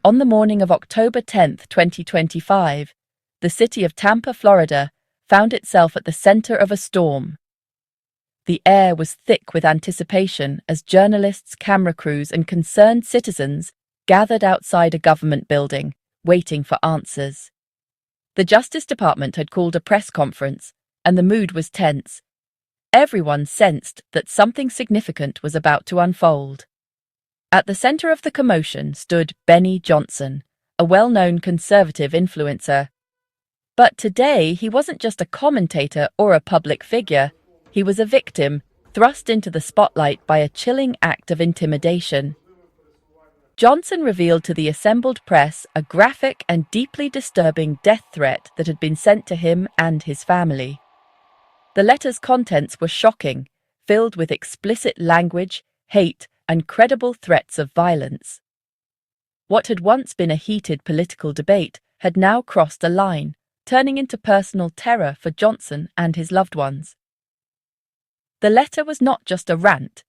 On the morning of October 10, 2025, the city of Tampa, Florida, found itself at the center of a storm. The air was thick with anticipation as journalists, camera crews, and concerned citizens gathered outside a government building, waiting for answers. The Justice Department had called a press conference, and the mood was tense. Everyone sensed that something significant was about to unfold. At the center of the commotion stood Benny Johnson, a well-known conservative influencer. But today he wasn't just a commentator or a public figure. He was a victim, thrust into the spotlight by a chilling act of intimidation. Johnson revealed to the assembled press a graphic and deeply disturbing death threat that had been sent to him and his family. The letter's contents were shocking, filled with explicit language, hate, and credible threats of violence. What had once been a heated political debate had now crossed a line, turning into personal terror for Johnson and his loved ones. The letter was not just a rant,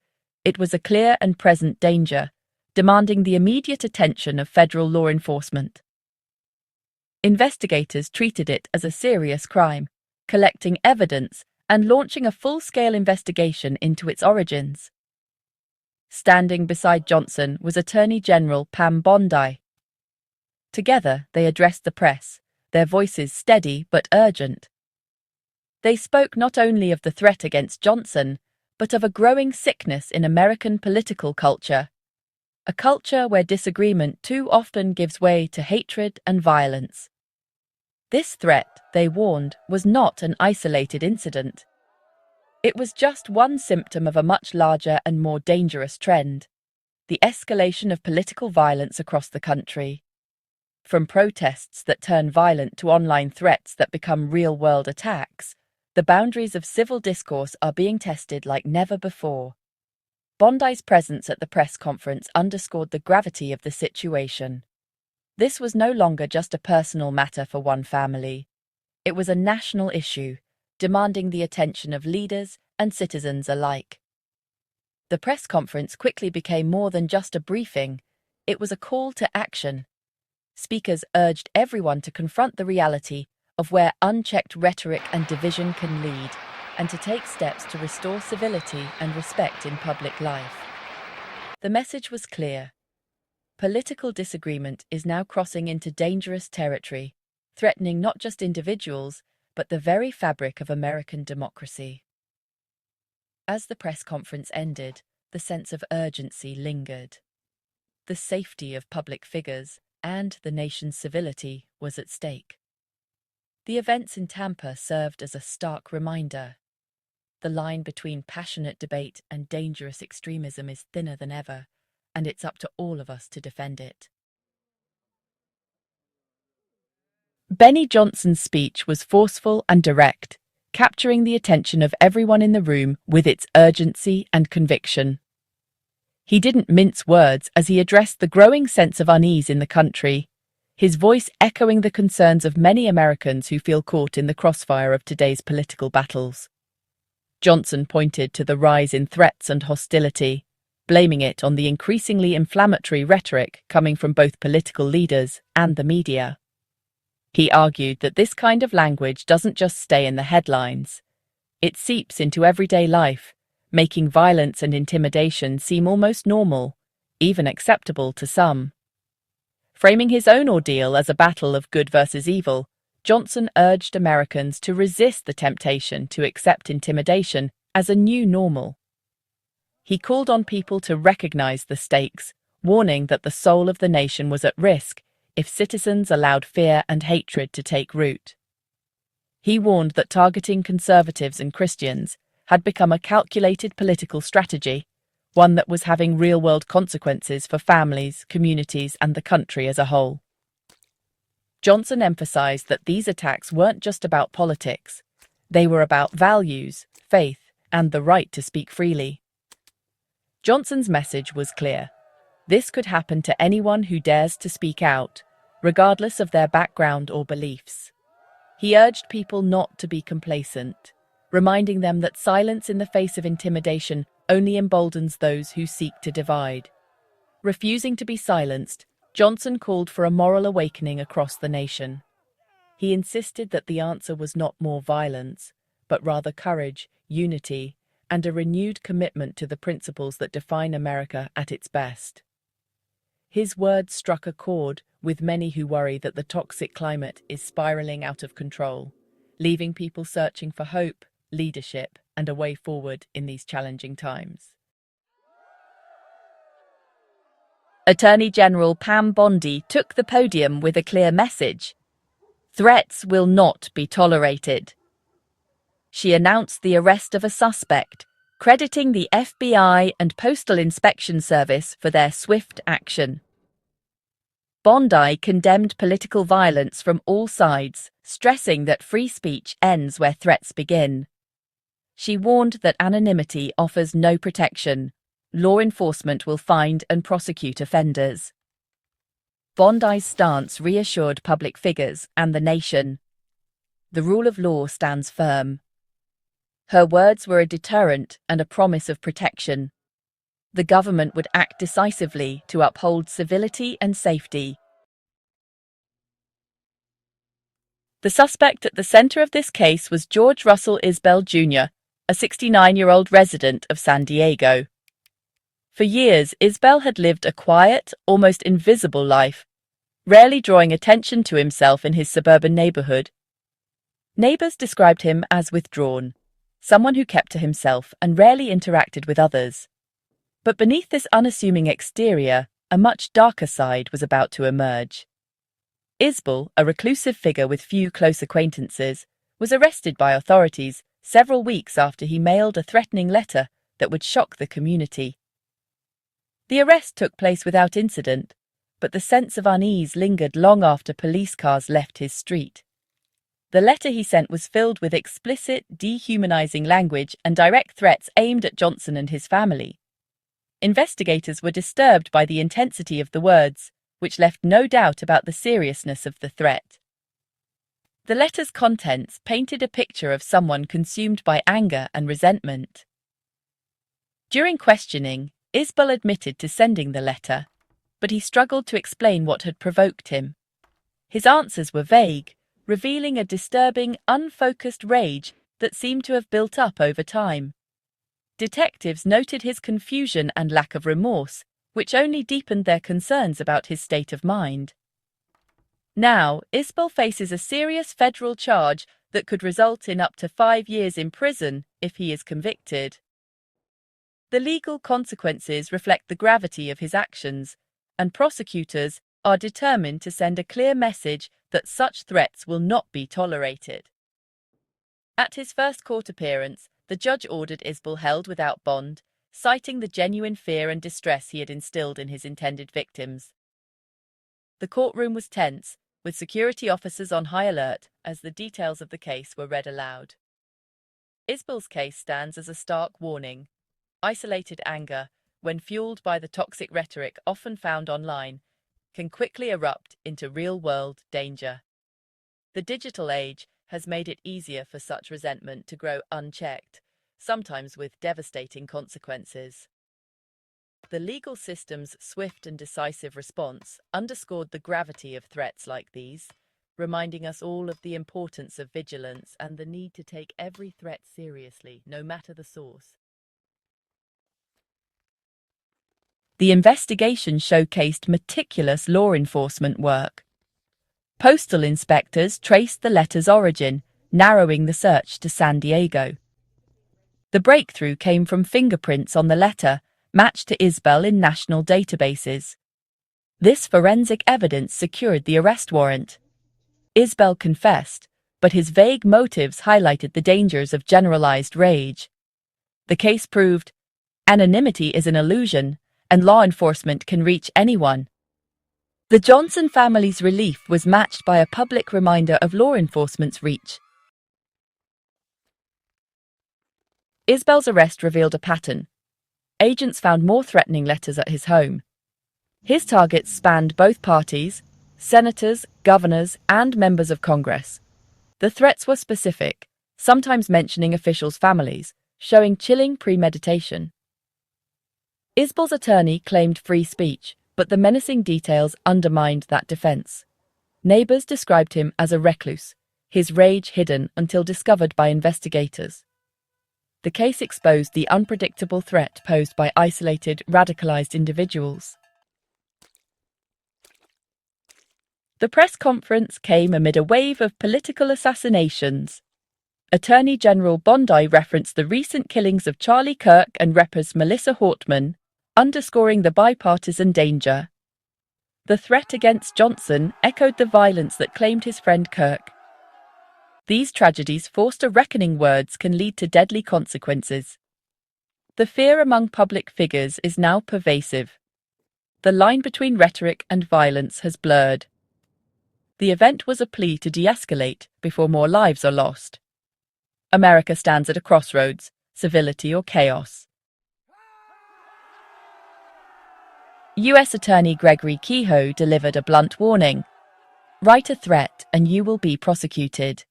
it was a clear and present danger, demanding the immediate attention of federal law enforcement. Investigators treated it as a serious crime, collecting evidence and launching a full-scale investigation into its origins. Standing beside Johnson was Attorney General Pam Bondi. Together, they addressed the press, their voices steady but urgent. They spoke not only of the threat against Johnson, but of a growing sickness in American political culture, a culture where disagreement too often gives way to hatred and violence. This threat, they warned, was not an isolated incident. It was just one symptom of a much larger and more dangerous trend, the escalation of political violence across the country. From protests that turn violent to online threats that become real-world attacks, the boundaries of civil discourse are being tested like never before. Bondi's presence at the press conference underscored the gravity of the situation. This was no longer just a personal matter for one family. It was a national issue, demanding the attention of leaders and citizens alike. The press conference quickly became more than just a briefing. It was a call to action. Speakers urged everyone to confront the reality of where unchecked rhetoric and division can lead, and to take steps to restore civility and respect in public life. The message was clear. Political disagreement is now crossing into dangerous territory, threatening not just individuals, but the very fabric of American democracy. As the press conference ended, the sense of urgency lingered. The safety of public figures and the nation's civility was at stake. The events in Tampa served as a stark reminder. The line between passionate debate and dangerous extremism is thinner than ever, and it's up to all of us to defend it. Benny Johnson's speech was forceful and direct, capturing the attention of everyone in the room with its urgency and conviction. He didn't mince words as he addressed the growing sense of unease in the country, his voice echoing the concerns of many Americans who feel caught in the crossfire of today's political battles. Johnson pointed to the rise in threats and hostility, blaming it on the increasingly inflammatory rhetoric coming from both political leaders and the media. He argued that this kind of language doesn't just stay in the headlines. It seeps into everyday life, making violence and intimidation seem almost normal, even acceptable to some. Framing his own ordeal as a battle of good versus evil, Johnson urged Americans to resist the temptation to accept intimidation as a new normal. He called on people to recognize the stakes, warning that the soul of the nation was at risk if citizens allowed fear and hatred to take root. He warned that targeting conservatives and Christians had become a calculated political strategy, one that was having real-world consequences for families, communities, and the country as a whole. Johnson emphasized that these attacks weren't just about politics. They were about values, faith, and the right to speak freely. Johnson's message was clear. This could happen to anyone who dares to speak out, regardless of their background or beliefs. He urged people not to be complacent, reminding them that silence in the face of intimidation only emboldens those who seek to divide. Refusing to be silenced Johnson called for a moral awakening across the nation. He insisted that the answer was not more violence, but rather courage, unity, and a renewed commitment to the principles that define America at its best. His words struck a chord with many who worry that the toxic climate is spiraling out of control, leaving people searching for hope, leadership, and a way forward in these challenging times. Attorney General Pam Bondi took the podium with a clear message. Threats will not be tolerated. She announced the arrest of a suspect, crediting the FBI and Postal Inspection Service for their swift action. Bondi condemned political violence from all sides, stressing that free speech ends where threats begin. She warned that anonymity offers no protection. Law enforcement will find and prosecute offenders. Bondi's stance reassured public figures and the nation. The rule of law stands firm. Her words were a deterrent and a promise of protection. The government would act decisively to uphold civility and safety. The suspect at the center of this case was George Russell Isbell Jr., a 69-year-old resident of Sandiego. For years, Isbell had lived a quiet, almost invisible life, rarely drawing attention to himself in his suburban neighborhood. Neighbors described him as withdrawn, someone who kept to himself and rarely interacted with others. But beneath this unassuming exterior, a much darker side was about to emerge. Isbell, a reclusive figure with few close acquaintances, was arrested by authorities several weeks after he mailed a threatening letter that would shock the community. The arrest took place without incident, but the sense of unease lingered long after police cars left his street. The letter he sent was filled with explicit, dehumanizing language and direct threats aimed at Johnson and his family. Investigators were disturbed by the intensity of the words, which left no doubt about the seriousness of the threat. The letter's contents painted a picture of someone consumed by anger and resentment. During questioning, Isbell admitted to sending the letter, but he struggled to explain what had provoked him. His answers were vague, revealing a disturbing, unfocused rage that seemed to have built up over time. Detectives noted his confusion and lack of remorse, which only deepened their concerns about his state of mind. Now, Isbell faces a serious federal charge that could result in up to 5 years in prison if he is convicted. The legal consequences reflect the gravity of his actions, and prosecutors are determined to send a clear message that such threats will not be tolerated. At his first court appearance, the judge ordered Isbell held without bond, citing the genuine fear and distress he had instilled in his intended victims. The courtroom was tense, with security officers on high alert as the details of the case were read aloud. Isbell's case stands as a stark warning. Isolated anger, when fueled by the toxic rhetoric often found online, can quickly erupt into real-world danger. The digital age has made it easier for such resentment to grow unchecked, sometimes with devastating consequences. The legal system's swift and decisive response underscored the gravity of threats like these, reminding us all of the importance of vigilance and the need to take every threat seriously, no matter the source. The investigation showcased meticulous law enforcement work. Postal inspectors traced the letter's origin, narrowing the search to Sandiego. The breakthrough came from fingerprints on the letter, matched to Isbell in national databases. This forensic evidence secured the arrest warrant. Isbell confessed, but his vague motives highlighted the dangers of generalized rage. The case proved anonymity is an illusion, and law enforcement can reach anyone. The Johnson family's relief was matched by a public reminder of law enforcement's reach. Isbell's arrest revealed a pattern. Agents found more threatening letters at his home. His targets spanned both parties, senators, governors, and members of Congress. The threats were specific, sometimes mentioning officials' families, showing chilling premeditation. Isbell's attorney claimed free speech, But the menacing details undermined that defense. Neighbors described him as a recluse, his rage hidden until discovered by investigators. The case exposed the unpredictable threat posed by isolated, radicalized individuals. The press conference came amid a wave of political assassinations. Attorney General Bondi referenced the recent killings of Charlie Kirk and Reppers Melissa Hortman, underscoring the bipartisan danger. The threat against Johnson echoed the violence that claimed his friend Kirk. These tragedies forced a reckoning. Words can lead to deadly consequences. The fear among public figures is now pervasive. The line between rhetoric and violence has blurred. The event was a plea to de-escalate before more lives are lost. America stands at a crossroads, civility or chaos. U.S. Attorney Gregory Kehoe delivered a blunt warning. Write a threat and you will be prosecuted.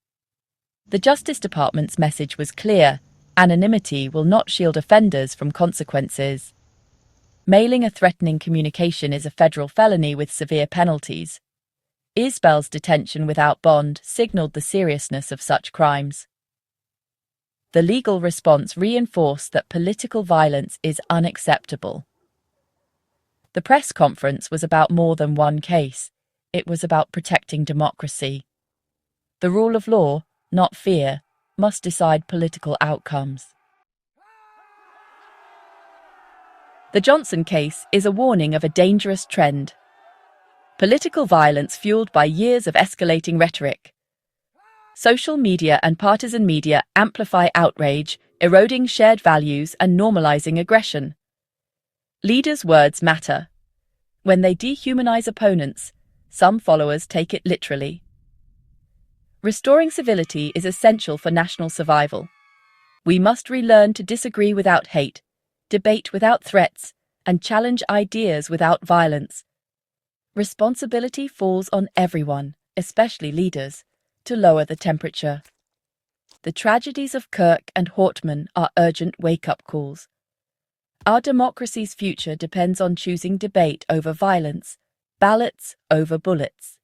The Justice Department's message was clear: anonymity will not shield offenders from consequences. Mailing a threatening communication is a federal felony with severe penalties. Isbell's detention without bond signaled the seriousness of such crimes. The legal response reinforced that political violence is unacceptable. The press conference was about more than one case. It was about protecting democracy. The rule of law, not fear, must decide political outcomes. The Johnson case is a warning of a dangerous trend. Political violence fueled by years of escalating rhetoric. Social media and partisan media amplify outrage, eroding shared values and normalizing aggression. Leaders' words matter. When they dehumanize opponents, some followers take it literally. Restoring civility is essential for national survival. We must relearn to disagree without hate, debate without threats, and challenge ideas without violence. Responsibility falls on everyone, especially leaders, to lower the temperature. The tragedies of Kirk and Hortman are urgent wake-up calls. Our democracy's future depends on choosing debate over violence, ballots over bullets.